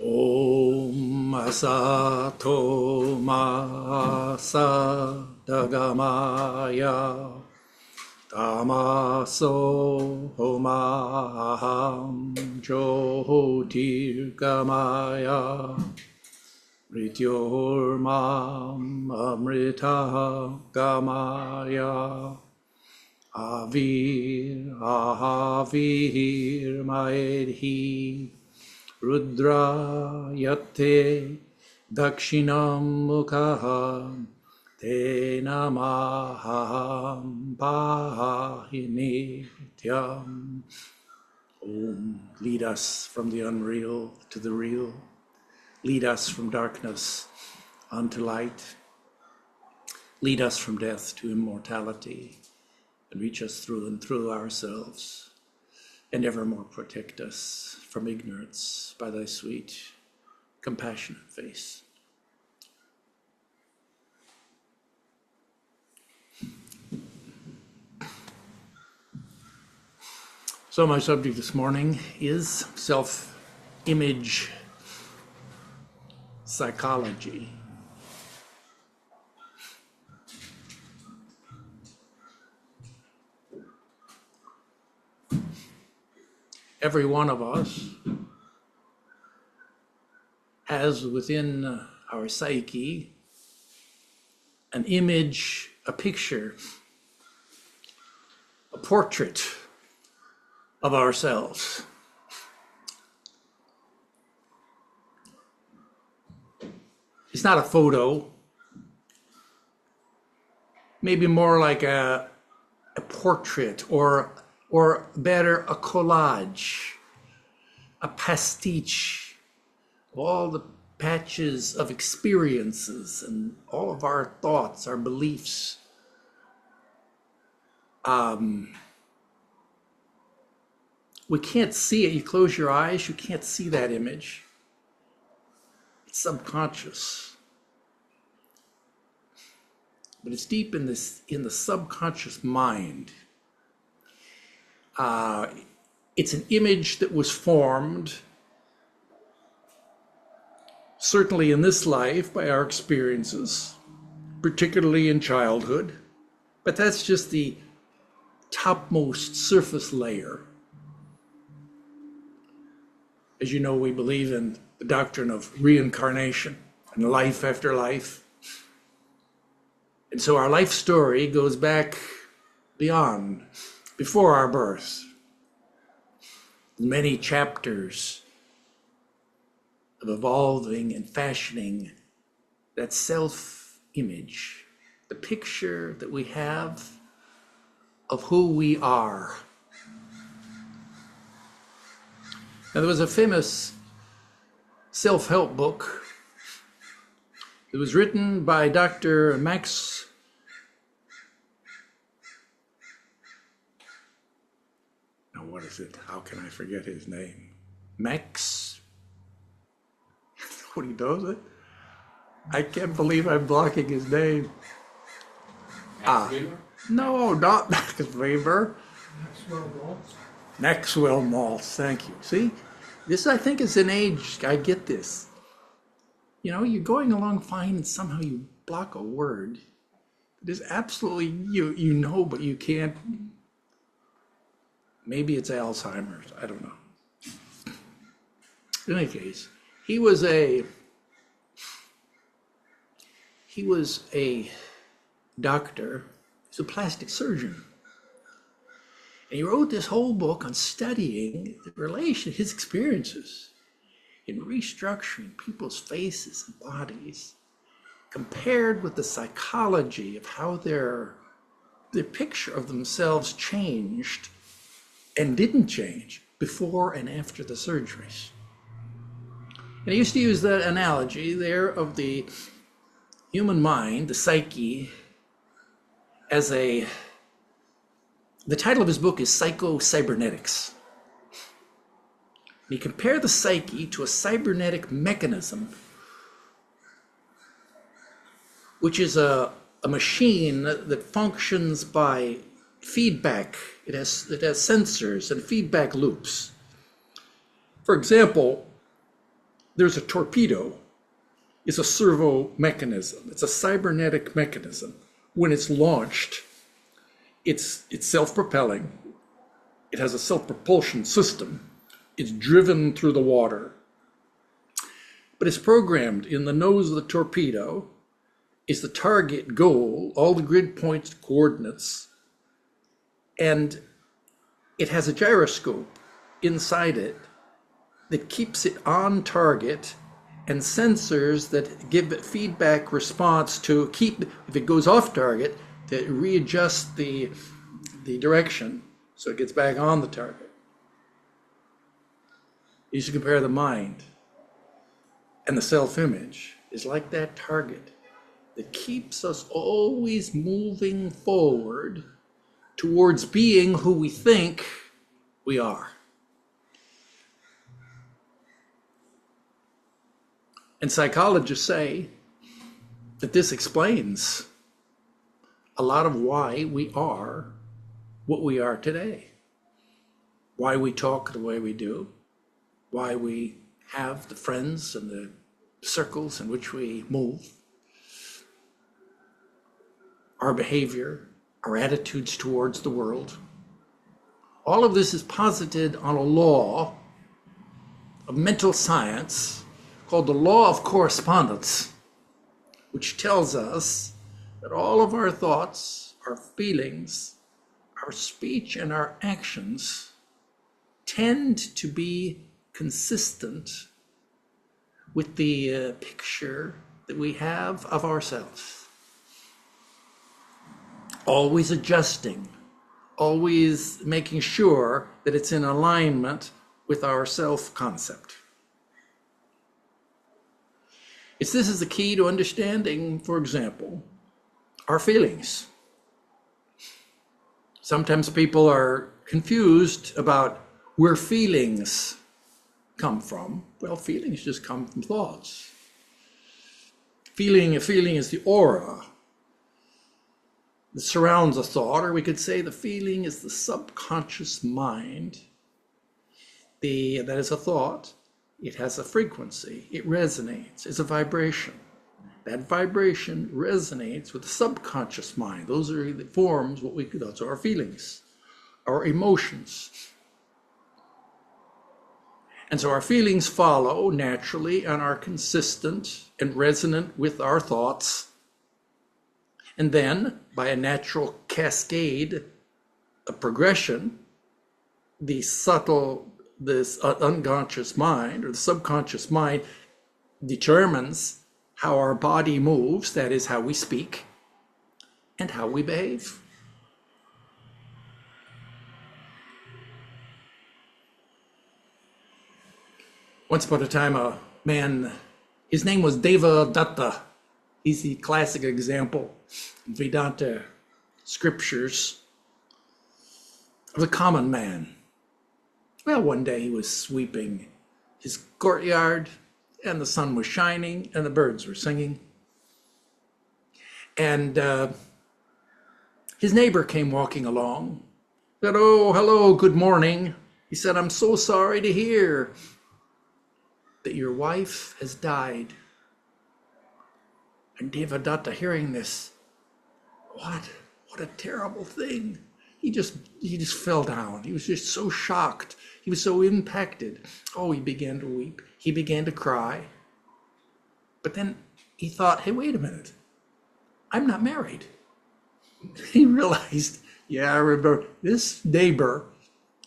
Om Asato Ma Sadagamaya Tamaso Homaham Jyotirgamaya Mrityormam Amrita Gamaya Avir Ahavir Maedhi Rudra Yate Dakshinam Mukham Te Namaham Pahi Nityam. Om, lead us from the unreal to the real. Lead us from darkness unto light. Lead us from death to immortality, and reach us through and through ourselves, and evermore protect us from ignorance by thy sweet, compassionate face. So my subject this morning is self-image psychology. Every one of us has within our psyche an image, a picture, a portrait of ourselves. It's not a photo, maybe more like a portrait, or better, a collage, a pastiche of all the patches of experiences and all of our thoughts, our beliefs. We can't see it. You close your eyes, you can't see that image. It's subconscious. But it's deep in the subconscious mind. It's an image that was formed, certainly in this life, by our experiences, particularly in childhood. But that's just the topmost surface layer. As you know, we believe in the doctrine of reincarnation and life after life. And so our life story goes back before our birth. Many chapters of evolving and fashioning that self-image, the picture that we have of who we are. Now, there was a famous self-help book. It was written by Dr. Max. Now, what is it? How can I forget his name? Max. What he does it? I can't believe I'm blocking his name. No, not Max Weber. Maxwell Maltz, thank you. See, this I think is an age, I get this. You know, you're going along fine and somehow you block a word. It is absolutely, you know, but you can't. Maybe it's Alzheimer's, I don't know. In any case, he was a doctor, he's a plastic surgeon. And he wrote this whole book on studying the relation, his experiences in restructuring people's faces and bodies, compared with the psychology of how their picture of themselves changed and didn't change before and after the surgeries. And he used to use that analogy there of the human mind, the psyche, as the title of his book is Psycho-Cybernetics. He compared the psyche to a cybernetic mechanism, which is a machine that functions by feedback. It has sensors and feedback loops. For example, there's a torpedo. It's a servo mechanism. It's a cybernetic mechanism. When it's launched, it's self-propelling. It has a self-propulsion system. It's driven through the water. But it's programmed in the nose of the torpedo is the target goal, all the grid points, coordinates, and it has a gyroscope inside it that keeps it on target and sensors that give it feedback response to keep, if it goes off target, to readjust the direction so it gets back on the target. You should compare the mind and the self-image is like that target that keeps us always moving forward towards being who we think we are. And psychologists say that this explains a lot of why we are what we are today, why we talk the way we do, why we have the friends and the circles in which we move, our behavior, our attitudes towards the world. All of this is posited on a law of mental science called the law of correspondence, which tells us that all of our thoughts, our feelings, our speech, and our actions tend to be consistent with the picture that we have of ourselves. Always adjusting, always making sure that it's in alignment with our self-concept. This is the key to understanding, for example, our feelings. Sometimes people are confused about where feelings come from. Well, feelings just come from thoughts. A feeling is the aura that surrounds a thought, or we could say the feeling is the subconscious mind. That is a thought. It has a frequency. It resonates. It's a vibration. That vibration resonates with the subconscious mind. Those are the forms, those are our feelings, our emotions. And so our feelings follow naturally and are consistent and resonant with our thoughts. And then, by a natural cascade, a progression, this unconscious mind or the subconscious mind determines how our body moves, that is how we speak, and how we behave. Once upon a time, a man, his name was Devadatta. He's the classic example in Vedanta scriptures of a common man. Well, one day he was sweeping his courtyard, and the sun was shining, and the birds were singing. And his neighbor came walking along, said, "Oh, hello, good morning." He said, "I'm so sorry to hear that your wife has died." And Devadatta, hearing this, what a terrible thing. He just fell down. He was just so shocked. He was so impacted. Oh, he began to weep. He began to cry. But then he thought, hey, wait a minute. I'm not married. He realized, yeah, I remember this neighbor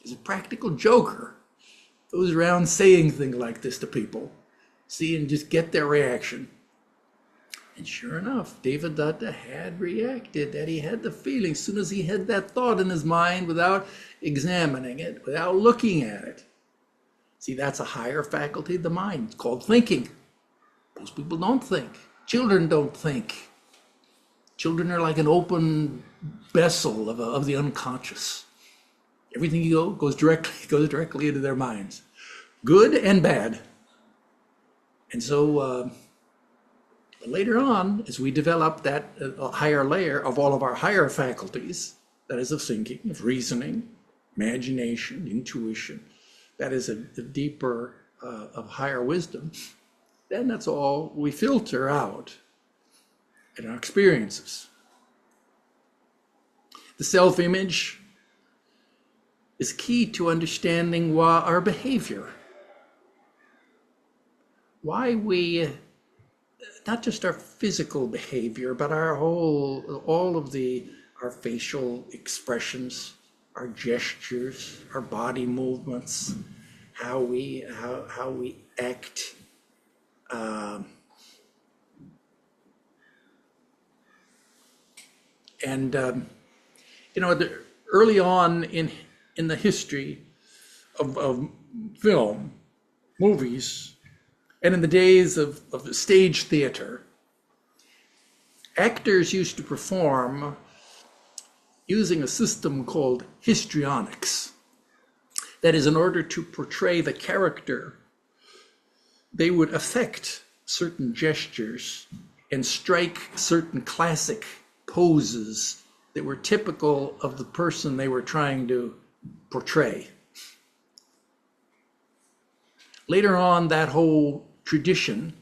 is a practical joker. Goes around saying things like this to people. See, and just get their reaction. And sure enough, Devadatta had reacted, that he had the feeling as soon as he had that thought in his mind without examining it, without looking at it. See, that's a higher faculty of the mind. It's called thinking. Most people don't think. Children don't think. Children are like an open vessel of the unconscious. Everything goes directly into their minds, good and bad. And so later on, as we develop that higher layer of all of our higher faculties, that is of thinking, of reasoning, imagination, intuition, that is a deeper, of higher wisdom, then that's all we filter out in our experiences. The self-image is key to understanding why our behavior, why we, not just our physical behavior, but our all of our facial expressions, our gestures, our body movements, how we act. Early on in the history of film, movies, and in the days of stage theater, actors used to perform using a system called histrionics. That is, in order to portray the character, they would affect certain gestures and strike certain classic poses that were typical of the person they were trying to portray. Later on, that whole tradition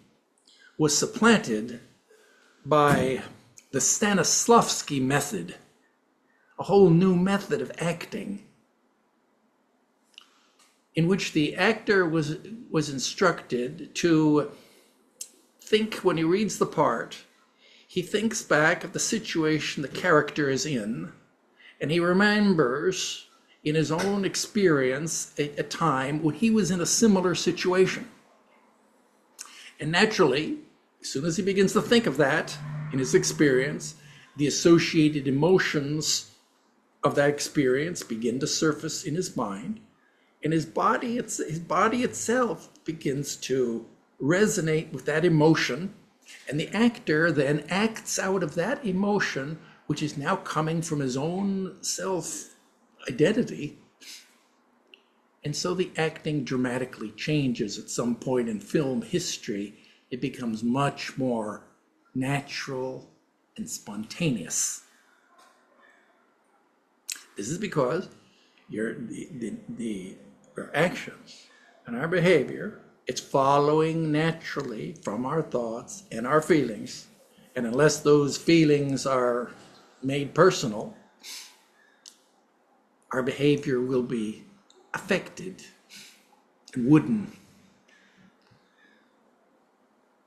was supplanted by the Stanislavski method, a whole new method of acting in which the actor was instructed to think when he reads the part, he thinks back at the situation the character is in, and he remembers in his own experience a time when he was in a similar situation. And naturally, as soon as he begins to think of that in his experience, the associated emotions of that experience begin to surface in his mind, and his body itself begins to resonate with that emotion, and the actor then acts out of that emotion, which is now coming from his own self-identity. And so the acting dramatically changes at some point in film history. It becomes much more natural and spontaneous. This is because our actions and our behavior, it's following naturally from our thoughts and our feelings. And unless those feelings are made personal, our behavior will be affected and wooden.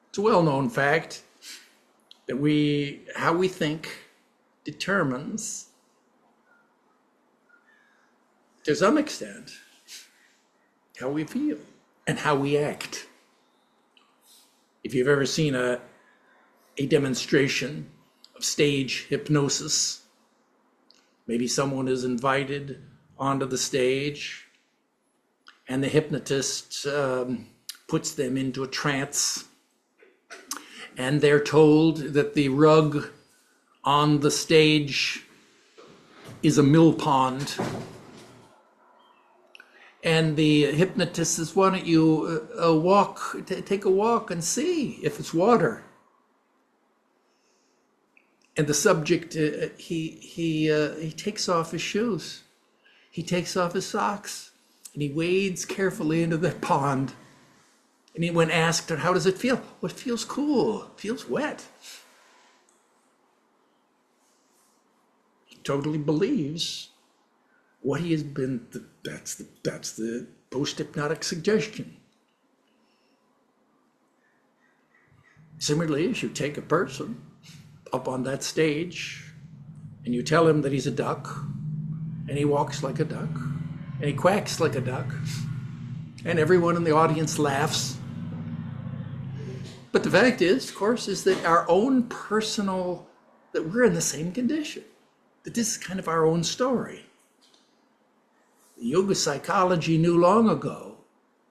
It's a well-known fact that how we think determines, to some extent, how we feel and how we act. If you've ever seen a demonstration of stage hypnosis, maybe someone is invited onto the stage and the hypnotist puts them into a trance, and they're told that the rug on the stage is a mill pond. And the hypnotist says, why don't you take a walk and see if it's water. And the subject, he takes off his shoes. He takes off his socks and he wades carefully into the pond. And when asked, how does it feel? Well, it feels cool, it feels wet. He totally believes what he has been, that's the post-hypnotic suggestion. Similarly, if you take a person up on that stage and you tell him that he's a duck, and he walks like a duck, and he quacks like a duck, and everyone in the audience laughs. But the fact is, of course, is that our own personal, that we're in the same condition, that this is kind of our own story. Yoga psychology knew long ago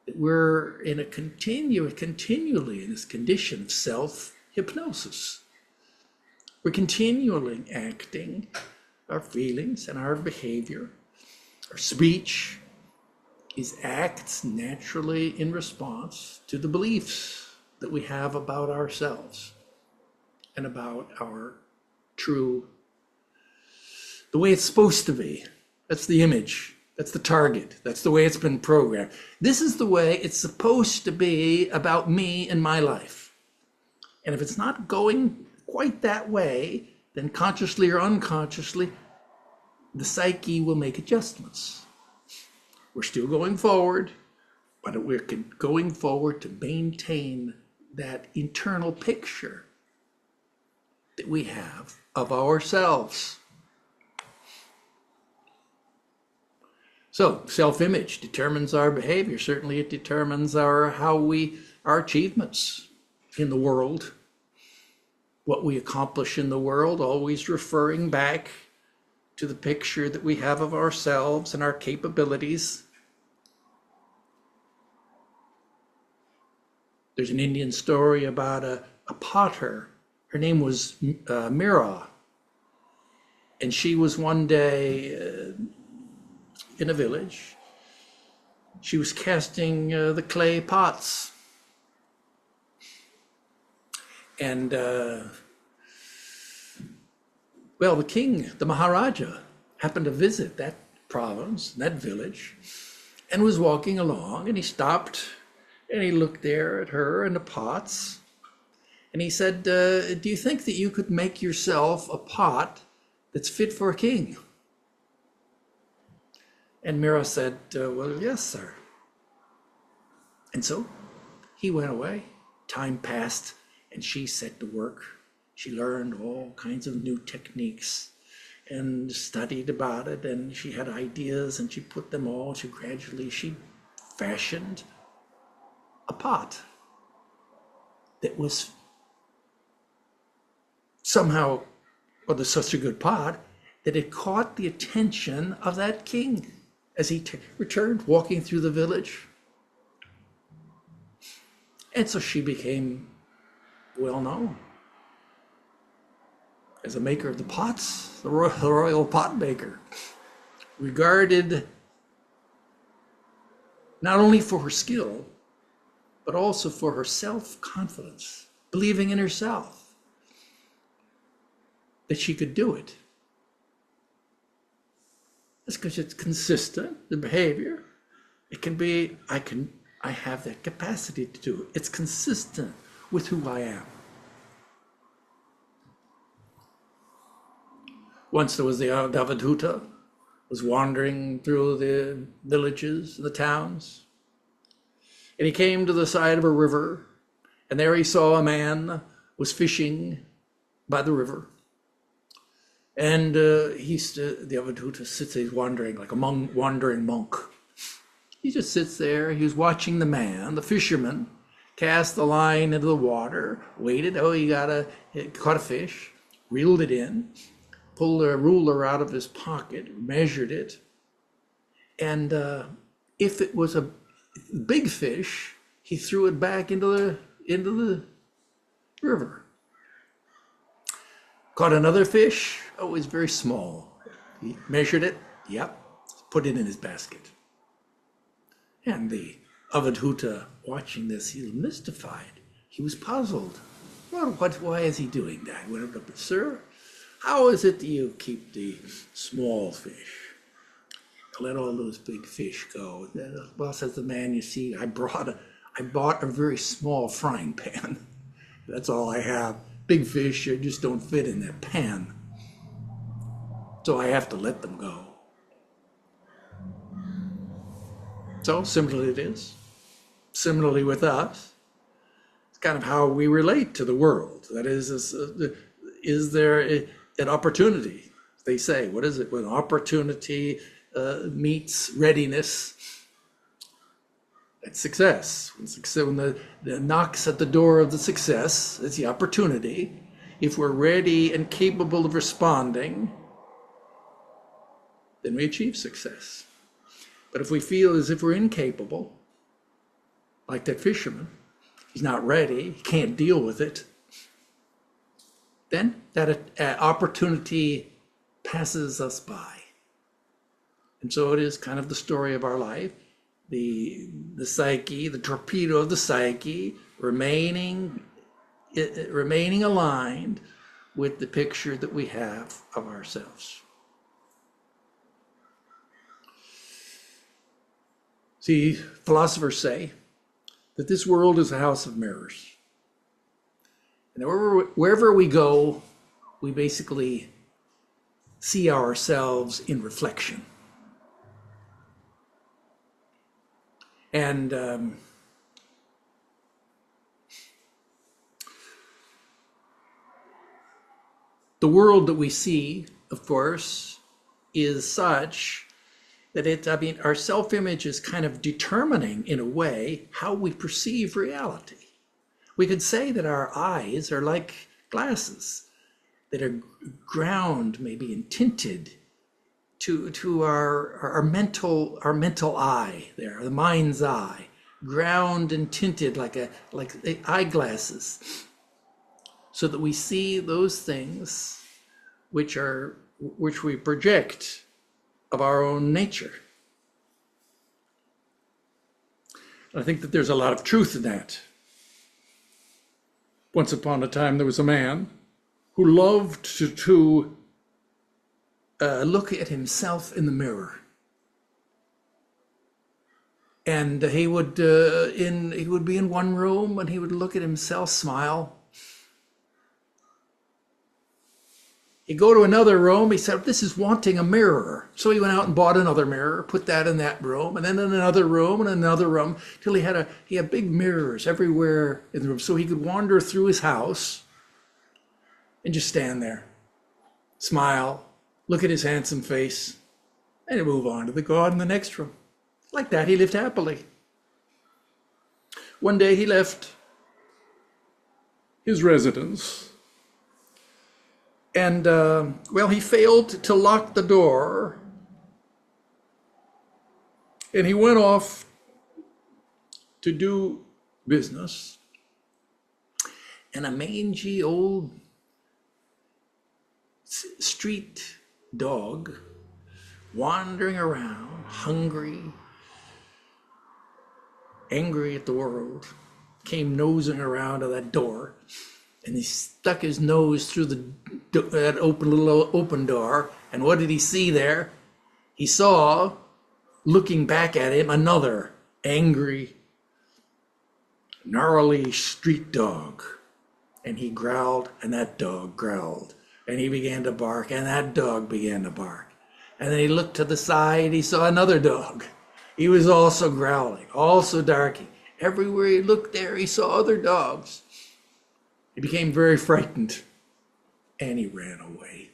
that we're in continually in this condition of self-hypnosis. We're continually acting our feelings and our behavior. Our speech acts naturally in response to the beliefs that we have about ourselves and about our true, the way it's supposed to be. That's the image That's the target. That's the way it's been programmed. This is the way it's supposed to be about me and my life. And if it's not going quite that way, then consciously or unconsciously, the psyche will make adjustments. We're still going forward, but we're going forward to maintain that internal picture that we have of ourselves. So self-image determines our behavior. Certainly it determines our achievements in the world, what we accomplish in the world, always referring back to the picture that we have of ourselves and our capabilities. There's an Indian story about a potter. Her name was Mira. And she was one day in a village. She was casting the clay pots. And, well, the king, the Maharaja, happened to visit that province, that village, and was walking along, and he stopped, and he looked there at her and the pots, and he said, do you think that you could make yourself a pot that's fit for a king? And Mira said, well, yes, sir. And so he went away. Time passed, and she set to work. She learned all kinds of new techniques and studied about it, and she had ideas, and she put them all. She fashioned a pot that was somehow, well, there's such a good pot that it caught the attention of that king as he returned, walking through the village. And so she became well known as a maker of the pots, the royal pot maker, regarded not only for her skill, but also for her self-confidence, believing in herself that she could do it. That's because it's consistent, the behavior. It can be, I have that capacity to do it. It's consistent with who I am. Once there was the Avadhuta, was wandering through the villages, the towns, and he came to the side of a river, and there he saw a man was fishing by the river. And the Avadhuta sits there, he's wandering like a wandering monk. He just sits there, he was watching the man, the fisherman, cast the line into the water, waited, caught a fish, reeled it in, pulled a ruler out of his pocket, measured it, and if it was a big fish, he threw it back into the river. Caught another fish, it was very small. He measured it, put it in his basket. And the Avadhuta, watching this, he was mystified. He was puzzled. Why is he doing that? He went up, sir, how is it that you keep the small fish? Let all those big fish go. Well, says the man, you see, I bought a very small frying pan. That's all I have. Big fish just don't fit in that pan. So I have to let them go. So similarly it is. Similarly with us, it's kind of how we relate to the world. That is there an opportunity? They say, what is it? When opportunity meets readiness, that's success. When the knocks at the door of the success, it's the opportunity. If we're ready and capable of responding, then we achieve success. But if we feel as if we're incapable, like that fisherman, he's not ready, he can't deal with it, then that opportunity passes us by. And so it is kind of the story of our life, the psyche, the torpedo of the psyche, remaining aligned with the picture that we have of ourselves. See, philosophers say that this world is a house of mirrors. And wherever we go, we basically see ourselves in reflection. And the world that we see, of course, is such that our self-image is kind of determining, in a way, how we perceive reality. We could say that our eyes are like glasses that are ground, maybe, and tinted to our mental eye there, the mind's eye, ground and tinted like the eyeglasses, so that we see those things which we project of our own nature. I think that there's a lot of truth in that. Once upon a time, there was a man who loved to look at himself in the mirror. And he would be in one room and he would look at himself, smile. He'd go to another room. He said, "This is wanting a mirror." So he went out and bought another mirror, put that in that room, and then in another room and another room, till he had big mirrors everywhere in the room. So he could wander through his house and just stand there, smile, look at his handsome face, and move on to go on in the next room. Like that, he lived happily. One day he left his residence, and he failed to lock the door, and he went off to do business, and a mangy old street dog, wandering around, hungry, angry at the world, came nosing around to that door, and he stuck his nose through that open door. And what did he see there? He saw, looking back at him, another angry, gnarly street dog. And he growled, and that dog growled. And he began to bark, and that dog began to bark. And then he looked to the side, he saw another dog. He was also growling, also barking. Everywhere he looked there, he saw other dogs. He became very frightened, and he ran away.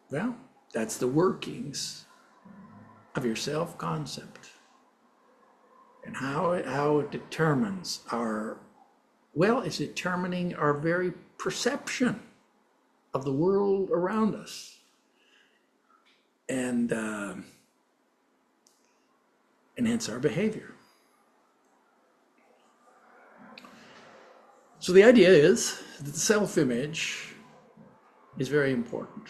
Well, that's the workings of your self-concept, and how it determines it's determining our very perception of the world around us, and hence our behavior. So the idea is that the self-image is very important.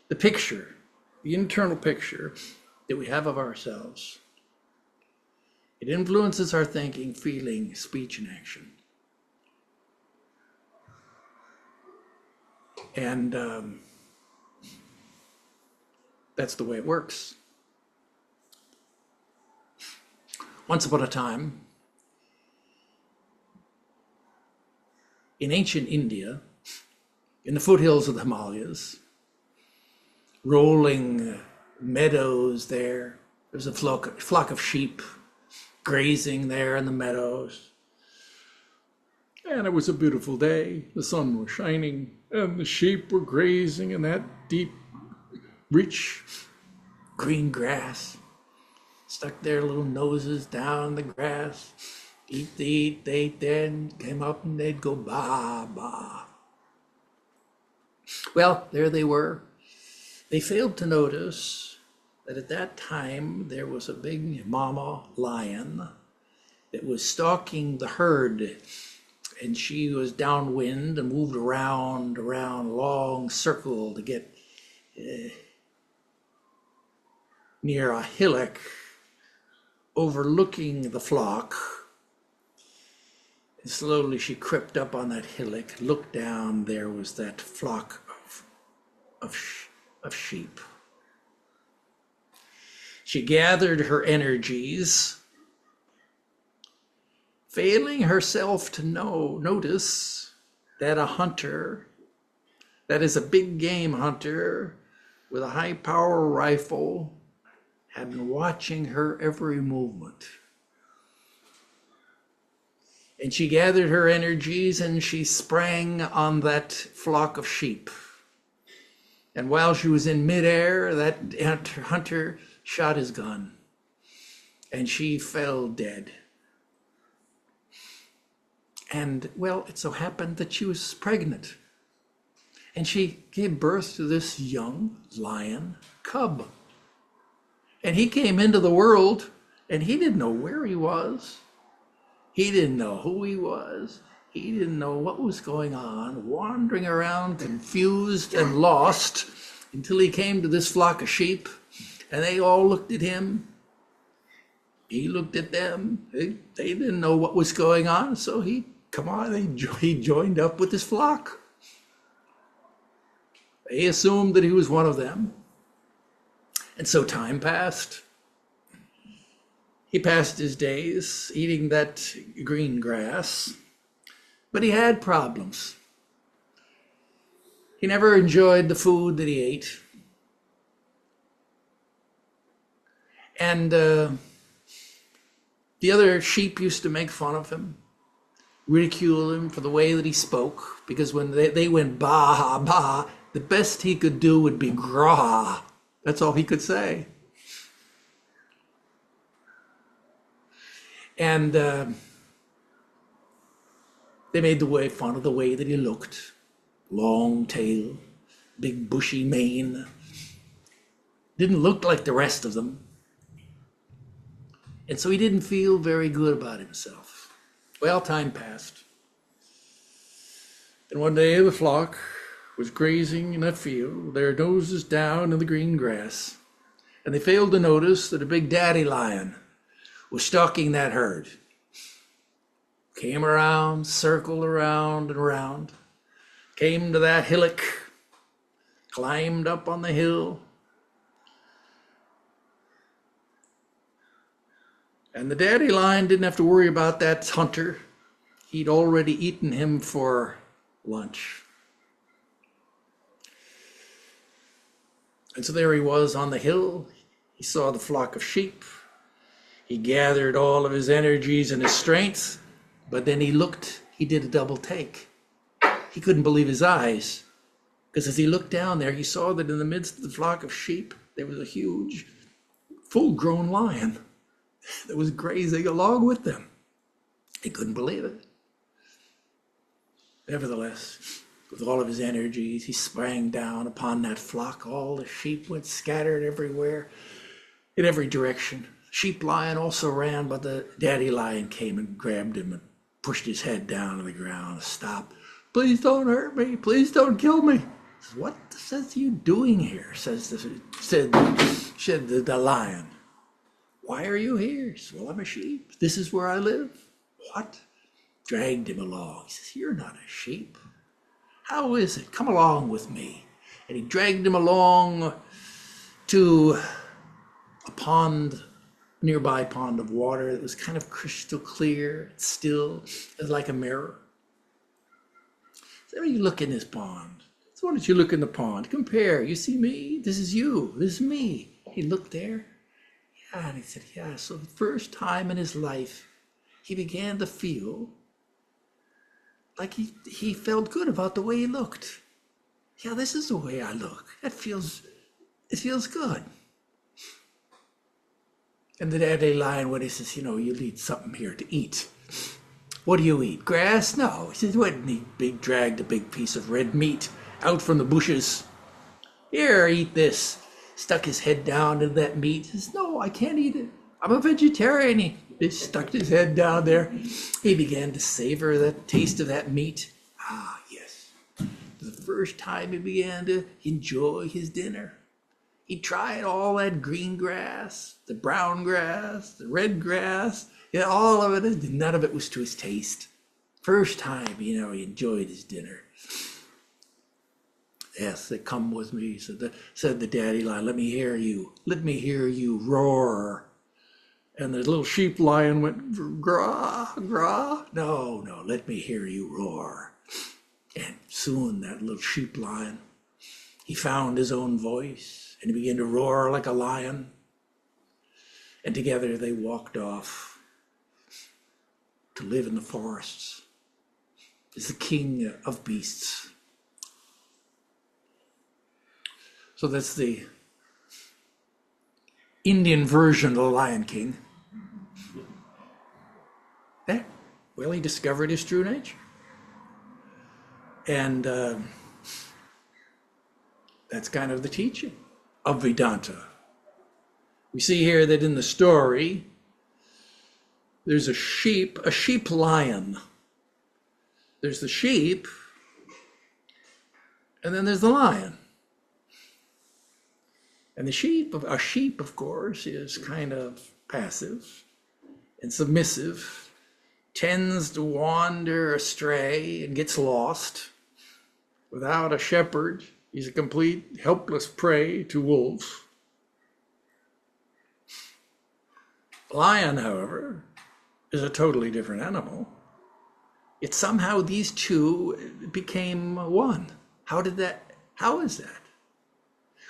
The picture, the internal picture that we have of ourselves, it influences our thinking, feeling, speech, and action. And that's the way it works. Once upon a time, in ancient India, in the foothills of the Himalayas, rolling meadows there was a flock of sheep grazing there in the meadows. And it was a beautiful day. The sun was shining, and the sheep were grazing in that deep, rich, green grass. Stuck their little noses down the grass. Eat, they then came up and they'd go ba, ba. Well, there they were. They failed to notice that at that time there was a big mama lion that was stalking the herd, and she was downwind and moved around a long circle to get near a hillock overlooking the flock. And slowly she crept up on that hillock, looked down, there was that flock of sheep. She gathered her energies, failing herself to notice that a hunter, that is a big game hunter with a high power rifle, had been watching her every movement. And she gathered her energies and she sprang on that flock of sheep. And while she was in midair, that hunter shot his gun and she fell dead. And well, it so happened that she was pregnant and she gave birth to this young lion cub. And he came into the world and he didn't know where he was. He didn't know who he was. He didn't know what was going on, wandering around confused and lost until he came to this flock of sheep and they all looked at him. He looked at them. They didn't know what was going on, so he joined up with his flock. They assumed that he was one of them. And so time passed. He passed his days eating that green grass, but he had problems. He never enjoyed the food that he ate. And the other sheep used to make fun of him, ridicule him for the way that he spoke, because when they went bah, bah, the best he could do would be grah. That's all he could say. And they made fun of the way that he looked. Long tail, big bushy mane. Didn't look like the rest of them. And so he didn't feel very good about himself. Well, time passed. And one day the flock was grazing in a field, their noses down in the green grass. And they failed to notice that a big daddy lion was stalking that herd. Came around, circled around and around, came to that hillock, climbed up on the hill, and the daddy lion didn't have to worry about that hunter. He'd already eaten him for lunch. And so there he was on the hill. He saw the flock of sheep. He gathered all of his energies and his strength, but then he did a double take. He couldn't believe his eyes, because as he looked down there, he saw that in the midst of the flock of sheep, there was a huge, full-grown lion that was grazing along with them. He couldn't believe it. Nevertheless, with all of his energies, he sprang down upon that flock. All the sheep went scattered everywhere, in every direction. Sheep lion also ran, but the daddy lion came and grabbed him and pushed his head down to the ground. Stop. Please don't hurt me. Please don't kill me. Says, what are you doing here? Said the lion. Why are you here? He says, well, I'm a sheep. This is where I live. What? Dragged him along. He says, you're not a sheep. How is it? Come along with me. And he dragged him along to a pond, nearby pond of water that was kind of crystal clear, still, as like a mirror. So you look in this pond. So why don't you look in the pond? Compare. You see me? This is you. This is me. He looked there. Yeah, and he said, yeah. So the first time in his life, he began to feel like he felt good about the way he looked. Yeah, this is the way I look. It feels good. And the daddy lion, when he says, you need something here to eat. What do you eat? Grass? No. He says, what? And he dragged a big piece of red meat out from the bushes. Here, eat this. Stuck his head down into that meat. He says, no, I can't eat it. I'm a vegetarian. He stuck his head down there. He began to savor the taste of that meat. Ah, yes. For the first time, he began to enjoy his dinner. He tried all that green grass, the brown grass, the red grass, all of it. None of it was to his taste. First time, he enjoyed his dinner. Yes, they come with me, said the daddy lion. Let me hear you. Let me hear you roar. And the little sheep lion went, gra, gra. No, no, let me hear you roar. And soon that little sheep lion, he found his own voice and he began to roar like a lion. And together they walked off to live in the forests as the king of beasts. So that's the Indian version of the Lion King. Yeah, well, he discovered his true nature. And that's kind of the teaching of Vedanta. We see here that in the story, there's a sheep lion. There's the sheep, and then there's the lion. And a sheep, of course, is kind of passive and submissive, tends to wander astray and gets lost. Without a shepherd, he's a complete helpless prey to wolves. A lion, however, is a totally different animal. Yet somehow these two became one. How is that?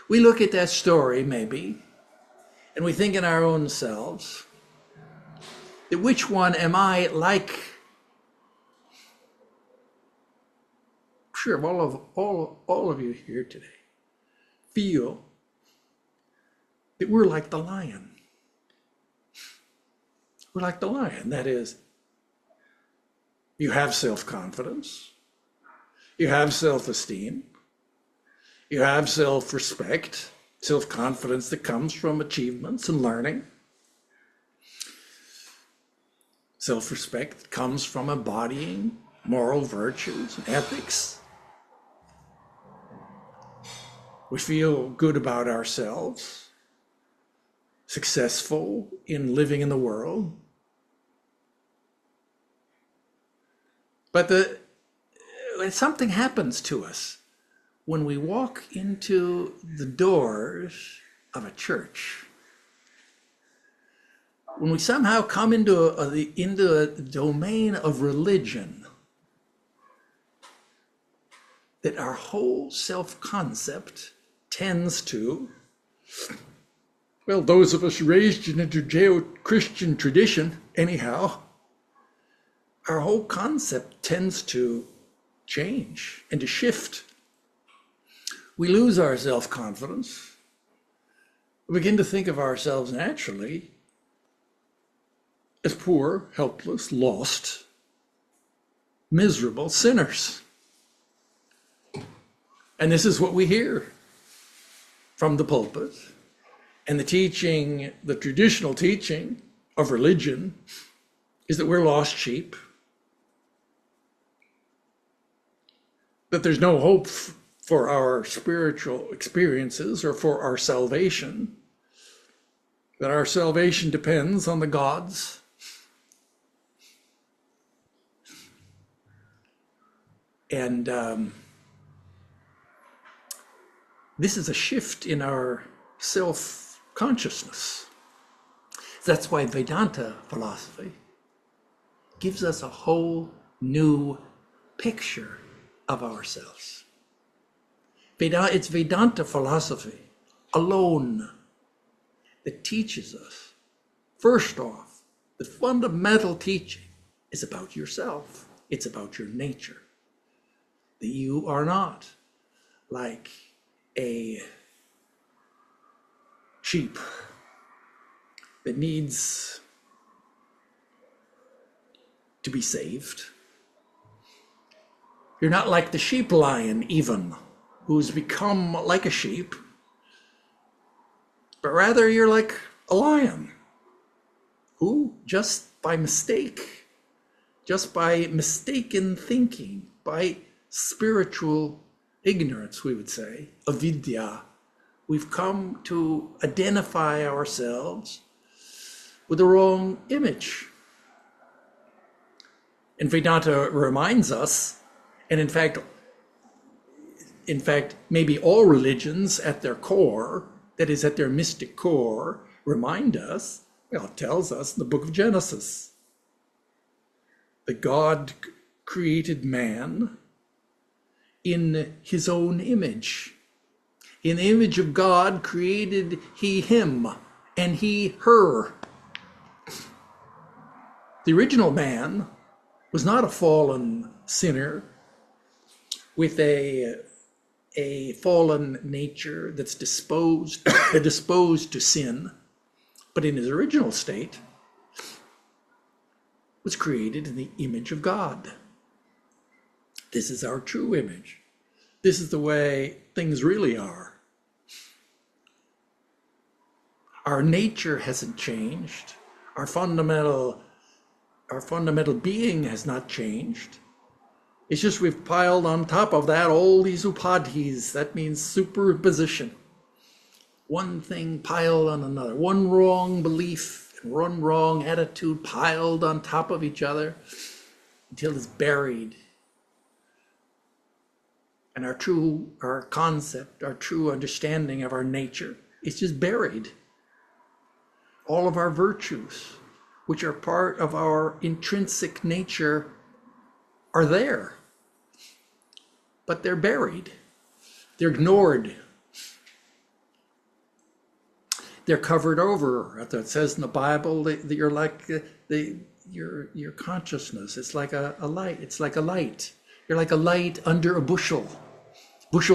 We look at that story, maybe, and we think in our own selves, that which one am I like? Sure, all of you here today feel that we're like the lion. We're like the lion. That is, you have self-confidence, you have self-esteem, you have self-respect, self-confidence that comes from achievements and learning. Self-respect comes from embodying moral virtues and ethics. We feel good about ourselves, successful in living in the world. But when something happens to us, when we walk into the doors of a church, when we somehow come into a domain of religion, that our whole self-concept tends to, well, those of us raised in a Judeo-Christian tradition, anyhow, our whole concept tends to change and to shift. We lose our self-confidence. We begin to think of ourselves naturally as poor, helpless, lost, miserable sinners. And this is what we hear from the pulpit. And the traditional teaching of religion is that we're lost sheep, that there's no hope for our spiritual experiences or for our salvation, that our salvation depends on the gods. And this is a shift in our self-consciousness. That's why Vedanta philosophy gives us a whole new picture of ourselves. It's Vedanta philosophy alone that teaches us, first off, the fundamental teaching is about yourself. It's about your nature. That you are not like a sheep that needs to be saved. You're not like the sheep lion even, who's become like a sheep, but rather you're like a lion who just by mistake, just by mistaken thinking, by spiritual ignorance, we would say, avidya, we've come to identify ourselves with the wrong image. And Vedanta reminds us, and in fact, in fact, maybe all religions at their core, that is at their mystic core, remind us, well, it tells us in the book of Genesis, that God created man in his own image. In the image of God created he him, and he her. The original man was not a fallen sinner with a fallen nature that's disposed to sin, but in his original state was created in the image of God. This is our true image. This is the way things really are. Our nature hasn't changed. Our fundamental being has not changed. It's just we've piled on top of that all these upadhis. That means superposition. One thing piled on another. One wrong belief and one wrong attitude piled on top of each other until it's buried. And our concept, our true understanding of our nature is just buried. All of our virtues, which are part of our intrinsic nature, are there. But they're buried. They're ignored. They're covered over. It says in the Bible that you're like your consciousness. It's like a light. It's like a light. You're like a light under a bushel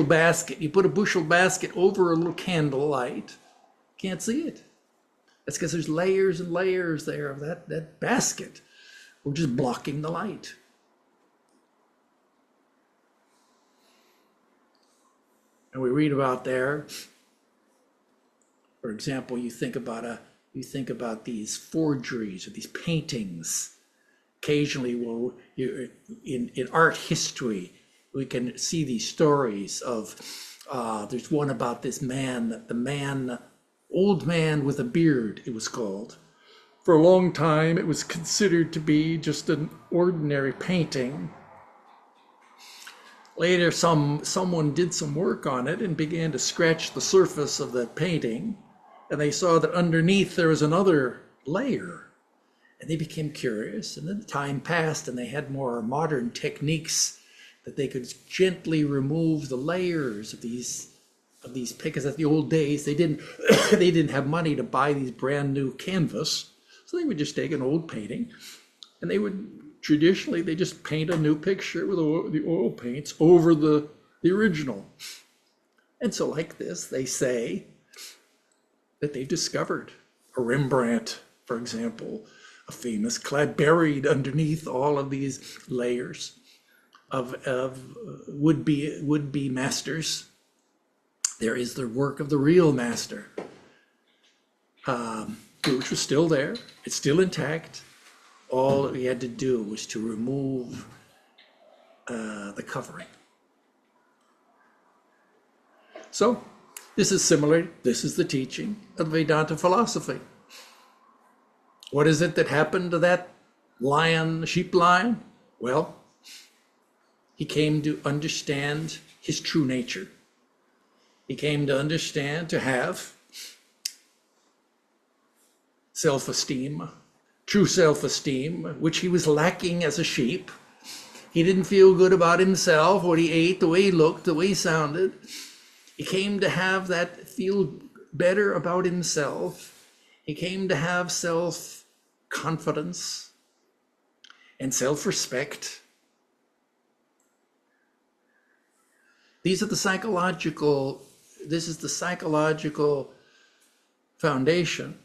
basket. You put a bushel basket over a little candle light, can't see it. That's because there's layers and layers there of that basket. We're just blocking the light. And we read about there, for example, you think about these forgeries or these paintings. Occasionally, in art history, we can see these stories of, there's one about this man, old man with a beard, it was called. For a long time, it was considered to be just an ordinary painting. Later, someone did some work on it and began to scratch the surface of that painting, and they saw that underneath there was another layer. And they became curious, and then time passed, and they had more modern techniques that they could gently remove the layers of these because at the old days they didn't have money to buy these brand new canvas, so they would just take an old painting, and they just paint a new picture with the oil paints over the original. And so like this, they say that they discovered a Rembrandt, for example, a famous clad buried underneath all of these layers of would-be masters. There is the work of the real master, which was still there. It's still intact. All that we had to do was to remove the covering. So this is similar. This is the teaching of Vedanta philosophy. What is it that happened to that sheep lion? Well, he came to understand his true nature. He came to understand, to have self-esteem, true self-esteem, which he was lacking as a sheep. He didn't feel good about himself, what he ate, the way he looked, the way he sounded. He came to have that, feel better about himself. He came to have self-confidence and self-respect. This is the psychological foundation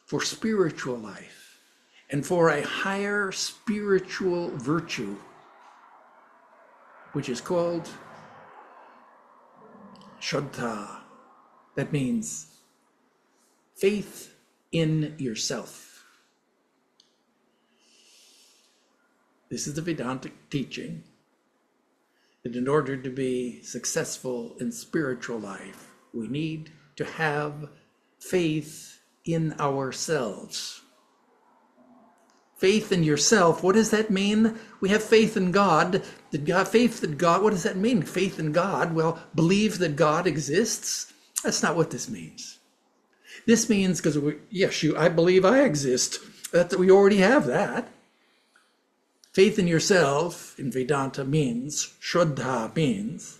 for spiritual life and for a higher spiritual virtue, which is called Shraddha. That means faith in yourself. This is the Vedantic teaching that in order to be successful in spiritual life, we need to have faith in ourselves. Faith in yourself, what does that mean? We have faith in God. Faith in God, what does that mean? Faith in God, well, believe that God exists. That's not what this means. This means, because yes, I believe I exist. That we already have that. Faith in yourself in Vedanta means, Shraddha means,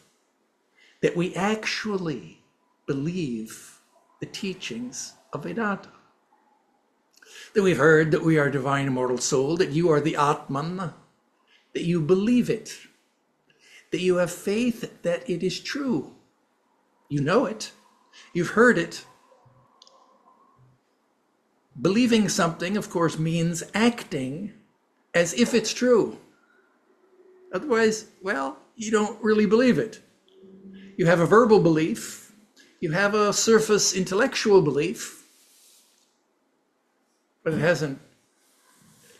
that we actually believe the teachings of Vedanta. That we've heard that we are divine immortal soul, that you are the Atman, that you believe it, that you have faith that it is true. You know it, you've heard it. Believing something, of course, means acting as if it's true. Otherwise, well, you don't really believe it. You have a verbal belief, you have a surface intellectual belief, but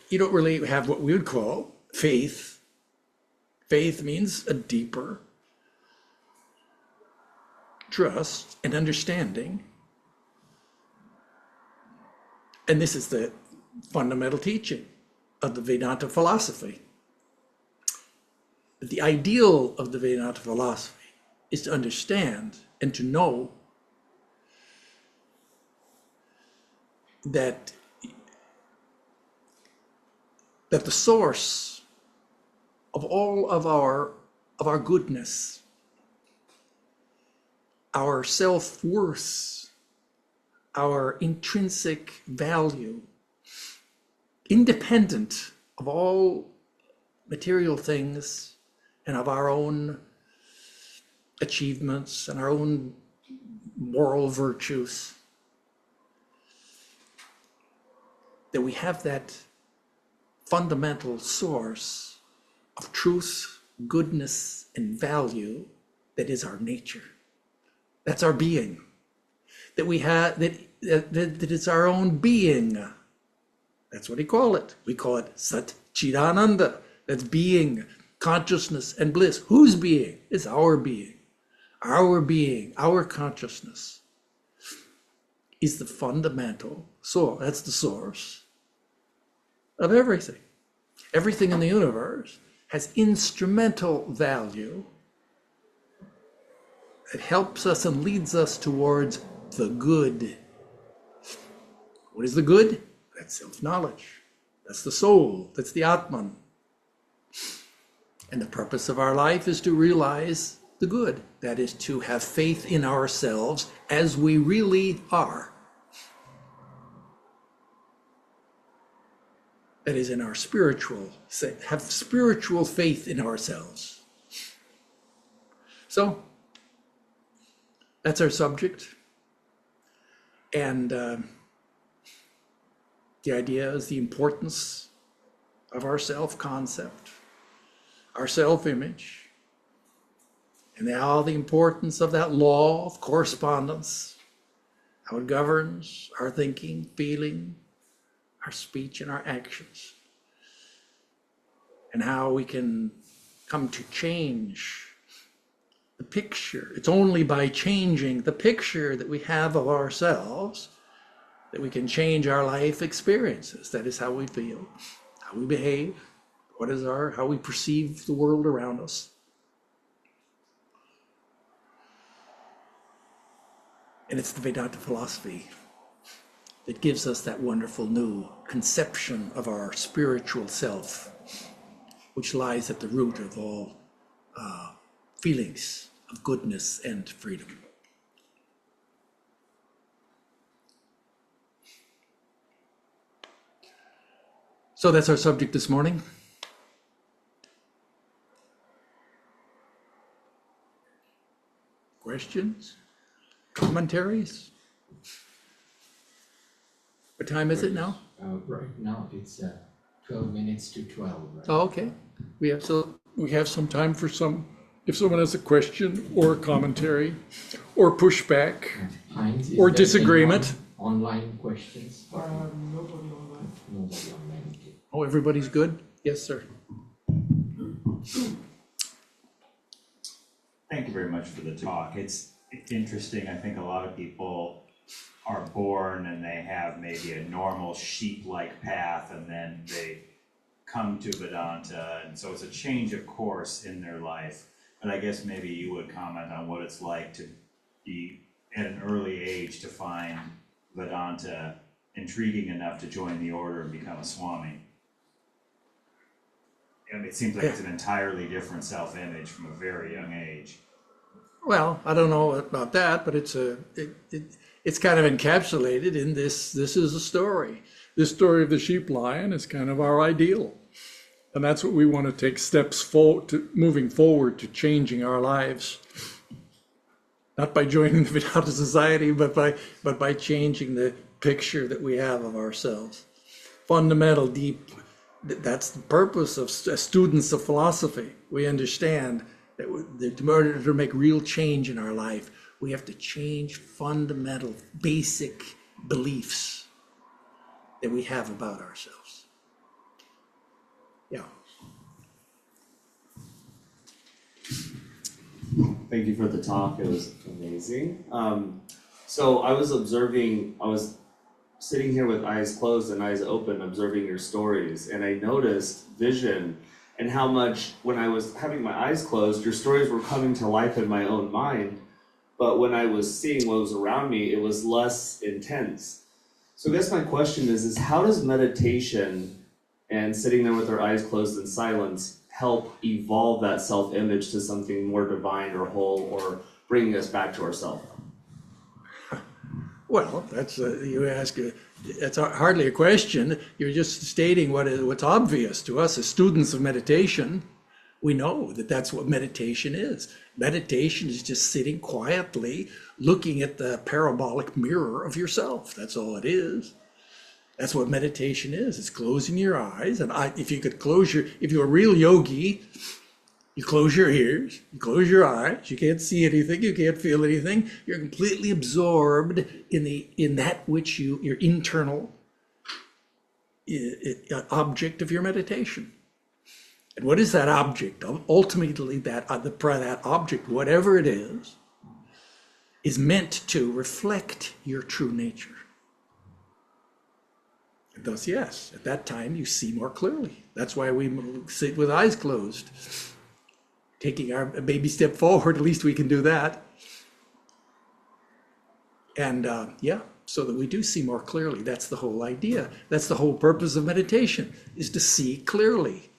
you don't really have what we would call faith. Faith means a deeper trust and understanding. And this is the fundamental teaching of the Vedanta philosophy. The ideal of the Vedanta philosophy is to understand and to know that the source of all of our goodness, our self-worth, our intrinsic value, independent of all material things and of our own achievements and our own moral virtues, that we have that fundamental source of truth, goodness, and value that is our nature. That's our being. That we have, that it's our own being. That's what we call it. We call it Sat Chidananda. That's being, consciousness, and bliss. Whose being? It's our being. Our being, our consciousness is the fundamental source. That's the source of everything. Everything in the universe has instrumental value that helps us and leads us towards the good. What is the good? That's self-knowledge. That's the soul. That's the Atman. And the purpose of our life is to realize the good. That is to have faith in ourselves as we really are. That is in our have spiritual faith in ourselves. So, that's our subject. And the idea is the importance of our self-concept, our self-image, and now the importance of that law of correspondence, how it governs our thinking, feeling, our speech, and our actions, and how we can come to change the picture. It's only by changing the picture that we have of ourselves that we can change our life experiences. That is how we feel, how we behave, how we perceive the world around us. And it's the Vedanta philosophy that gives us that wonderful new conception of our spiritual self, which lies at the root of all feelings of goodness and freedom. So that's our subject this morning. Questions? Commentaries? What time is it now? Right now it's 12 minutes to 12. Right? Oh, okay. We have some time for if someone has a question or a commentary or pushback Heinz, or disagreement. Online questions? Nobody online. Nobody online. Okay. Oh, everybody's good? Yes, sir. Thank you very much for the talk. It's interesting. I think a lot of people are born and they have maybe a normal sheep-like path, and then they come to Vedanta, and so it's a change of course in their life. But I guess maybe you would comment on what it's like to be at an early age to find Vedanta intriguing enough to join the order and become a Swami. I mean, it seems like it's an entirely different self-image from a very young age. Well, I don't know about that, but it's kind of encapsulated in this. This is a story. This story of the sheep lion is kind of our ideal. And that's what we want to take steps forward to, moving forward to changing our lives. Not by joining the Vedanta Society, but by changing the picture that we have of ourselves. Fundamental, deep, that's the purpose of students of philosophy. We understand that in order to make real change in our life, we have to change fundamental, basic beliefs that we have about ourselves. Yeah. Thank you for the talk. It was amazing. So I was sitting here with eyes closed and eyes open, observing your stories, and I noticed vision and how much, when I was having my eyes closed, your stories were coming to life in my own mind, but when I was seeing what was around me, it was less intense. So I guess my question is how does meditation and sitting there with our eyes closed in silence help evolve that self-image to something more divine or whole, or bringing us back to ourselves? Well, that's you ask. It's hardly a question. You're just stating what's obvious to us as students of meditation. We know that that's what meditation is. Meditation is just sitting quietly, looking at the parabolic mirror of yourself. That's all it is. That's what meditation is. It's closing your eyes. And if you're a real yogi, you close your ears, you close your eyes, you can't see anything, you can't feel anything. You're completely absorbed in that which your internal object of your meditation. And what is that object? Ultimately, that object, whatever it is meant to reflect your true nature. And thus, yes, at that time you see more clearly. That's why we sit with eyes closed. Taking our baby step forward, at least we can do that. And so that we do see more clearly. That's the whole idea. That's the whole purpose of meditation, is to see clearly.